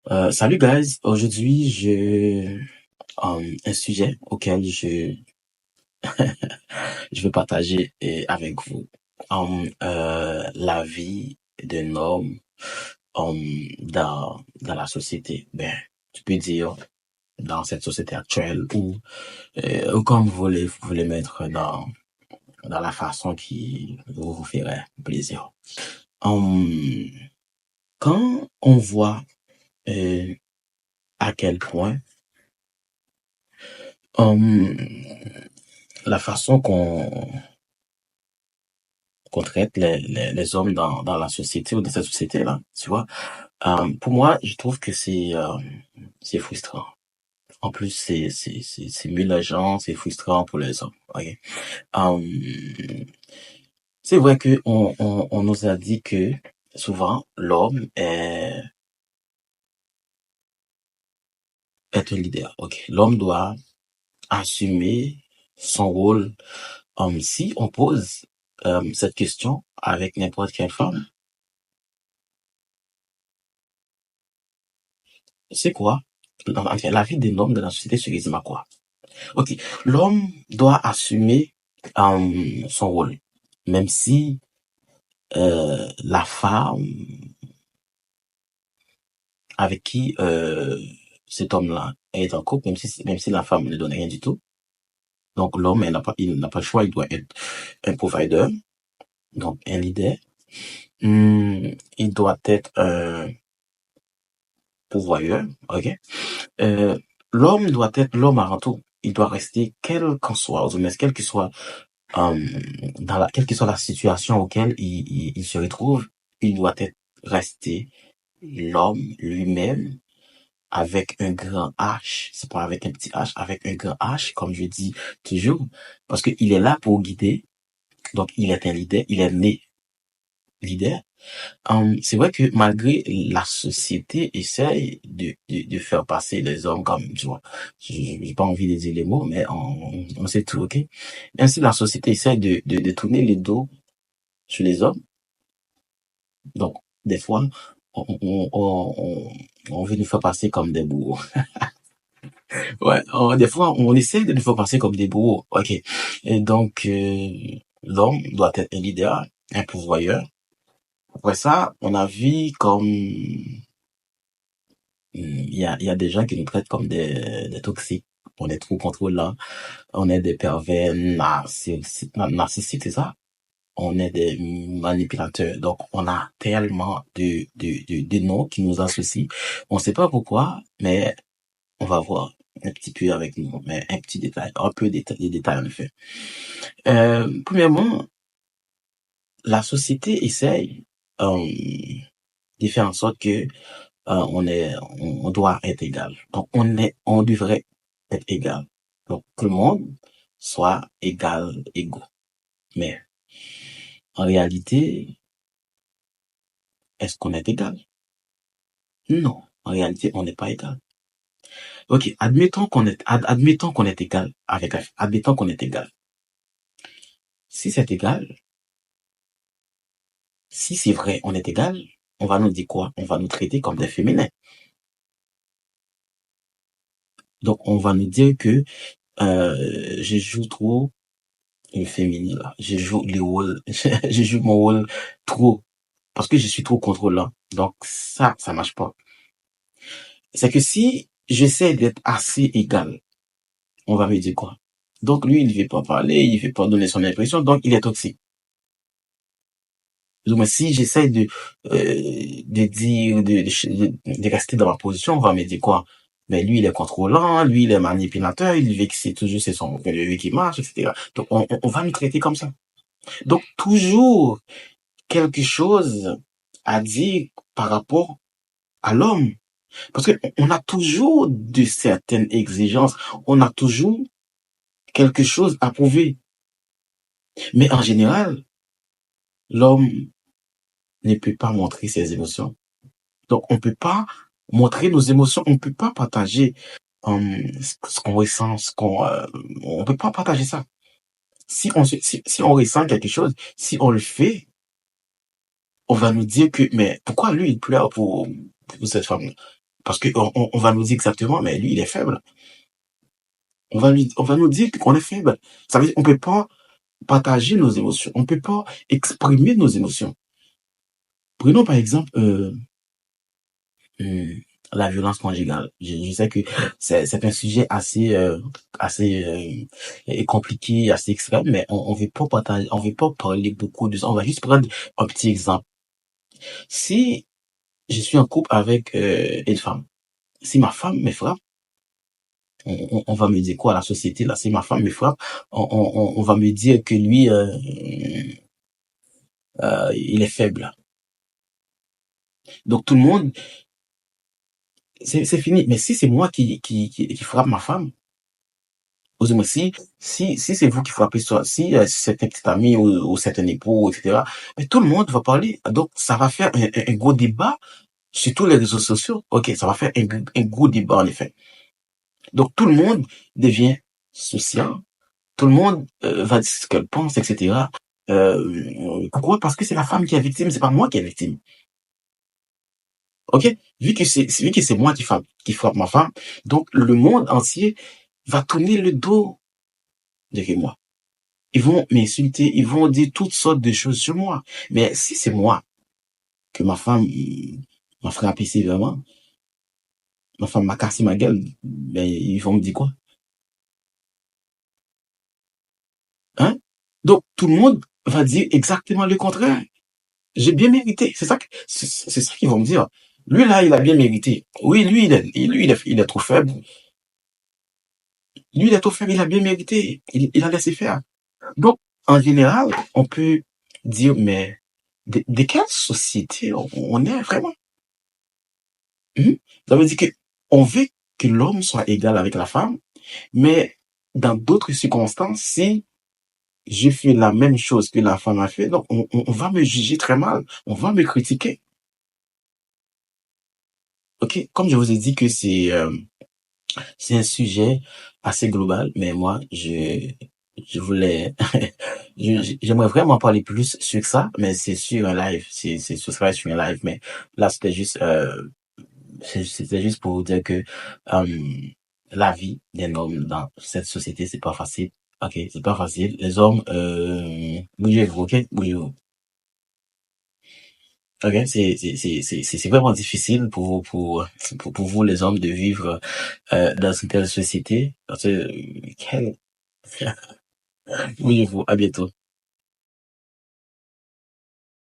Salut guys, aujourd'hui j'ai un sujet auquel je veux partager avec vous. La vie d'un homme dans la société. Ben, tu peux dire dans cette société actuelle ou comme vous voulez mettre dans la façon qui vous ferait plaisir. Hum, Quand on voit euh, à quel point hum, la façon qu'on traite les hommes dans la société ou dans cette société-là, tu vois. Pour moi, je trouve que c'est frustrant. En plus, c'est mélangeant, c'est frustrant pour les hommes. Ok. C'est vrai que on nous a dit que souvent l'homme est un leader. Ok. L'homme doit assumer son rôle. Si on pose cette question avec n'importe quelle femme, c'est quoi? Enfin, la vie d'un homme dans la société se résume à quoi? Ok, l'homme doit assumer son rôle, même si la femme avec qui cet homme-là est en couple, même si la femme ne donne rien du tout. Donc l'homme, il n'a pas le choix, il doit être un provider, donc un leader. Il doit être un pourvoyeur, ok. Euh, L'homme doit être l'homme avant tout. Il doit rester, quel qu'en soit, mais quel que soit euh, quelle que soit la situation auquel il se retrouve, il doit être resté l'homme lui-même avec un grand H. C'est pas avec un petit H, avec un grand H, comme je dis toujours, parce qu'il est là pour guider. Donc, il est un leader, il est né leader. C'est vrai que malgré la société essaye de faire passer les hommes comme, tu vois, j'ai pas envie de dire les mots, mais on sait tout, ok? Même si la société essaye de tourner les dos sur les hommes, donc, des fois, on veut nous faire passer comme des bourreaux. Ouais, des fois, on essaie de nous faire passer comme des bourreaux, ok? Et donc, l'homme doit être un leader, un pourvoyeur. Après ça, on a vu comme il y a des gens qui nous traitent comme des toxiques. On est trop contrôlants. On est des pervers narcissiques, c'est ça? On est des manipulateurs. Donc, on a tellement de noms qui nous associent. On sait pas pourquoi, mais on va voir un petit peu avec nous. Mais un petit détail, un peu des détails en effet. Premièrement, la société essaye euh, de faire en sorte que on doit être égal. Donc, on devrait être égal. Donc, tout le monde soit égal, égaux. Mais, en réalité, est-ce qu'on est égal? Non. En réalité, on n'est pas égal. Ok, admettons qu'on est égal admettons qu'on est égal. Si c'est égal, si c'est vrai, on est égal, on va nous dire quoi? On va nous traiter comme des féminins. Donc, on va nous dire que, je joue trop une féminine là. Je joue les rôles, je joue mon rôle trop parce que je suis trop contrôlant. Donc ça marche pas. C'est que si j'essaie d'être assez égal, on va me dire quoi? Donc lui, il ne veut pas parler, il ne veut pas donner son impression, donc il est toxique. Donc si j'essaie de dire, de rester dans ma position, on va me dire quoi? Mais lui, il est contrôlant, lui, il est manipulateur, il veut que c'est toujours c'est son veut qui marche, etc. Donc on va me traiter comme ça. Donc toujours quelque chose à dire par rapport à l'homme. Parce que on a toujours de certaines exigences, on a toujours quelque chose à prouver. Mais en général, l'homme ne peut pas montrer ses émotions. Donc on peut pas montrer nos émotions, on peut pas partager ce qu'on ressent, on peut pas partager ça. Si on ressent quelque chose, si on le fait, on va nous dire que mais pourquoi lui il pleure pour cette femme? Parce que on va nous dire exactement, mais lui, il est faible. On va nous dire qu'on est faible. Ça veut dire qu'on peut pas partager nos émotions. On peut pas exprimer nos émotions. Prenons par exemple euh, la violence conjugale. Je sais que c'est un sujet assez compliqué, assez extrême, mais on veut pas partager, on veut pas parler beaucoup de ça. On va juste prendre un petit exemple. Si je suis en couple avec une femme, si ma femme me frappe, on va me dire quoi, la société là, si ma femme me frappe, on va me dire que lui, il est faible. Donc tout le monde, c'est fini. Mais si c'est moi qui frappe ma femme, osez-moi, si c'est vous qui frappez, soit si c'est un petit ami ou c'est un époux, etc., mais tout le monde va parler. Donc ça va faire un gros débat sur tous les réseaux sociaux. Ok, ça va faire un gros débat en effet. Donc tout le monde devient social, tout le monde va dire ce qu'elle pense, etc. Pourquoi? Parce que c'est la femme qui est victime, c'est pas moi qui est victime. Ok? Vu que c'est moi qui frappe ma femme, donc le monde entier va tourner le dos derrière moi. Ils vont m'insulter, ils vont dire toutes sortes de choses sur moi. Mais si c'est moi que ma femme m'a frappé sévèrement, ma femme m'a cassé ma gueule, ben ils vont me dire quoi? Hein? Donc tout le monde va dire exactement le contraire. J'ai bien mérité. C'est ça qu'ils vont me dire. Lui là, il a bien mérité. Oui, lui il est trop faible. Lui il est trop faible, il a bien mérité. Il a laissé faire. Donc en général, on peut dire mais de quelle société on est vraiment? Mhm. Ça veut dire que on veut que l'homme soit égal avec la femme, mais dans d'autres circonstances, si je fais la même chose que la femme a fait, donc on va me juger très mal, on va me critiquer. Ok, comme je vous ai dit que c'est un sujet assez global, mais moi je voulais j'aimerais vraiment parler plus sur ça, mais c'est sur un live, ce serait sur un live, mais là c'était juste pour vous dire que la vie d'un homme dans cette société, c'est pas facile. Ok, c'est pas facile. Les hommes, bougez-vous, ok? Bougez-vous. Ok, c'est vraiment difficile pour vous, les hommes, de vivre dans une telle société. Parce que, bougez-vous, à bientôt.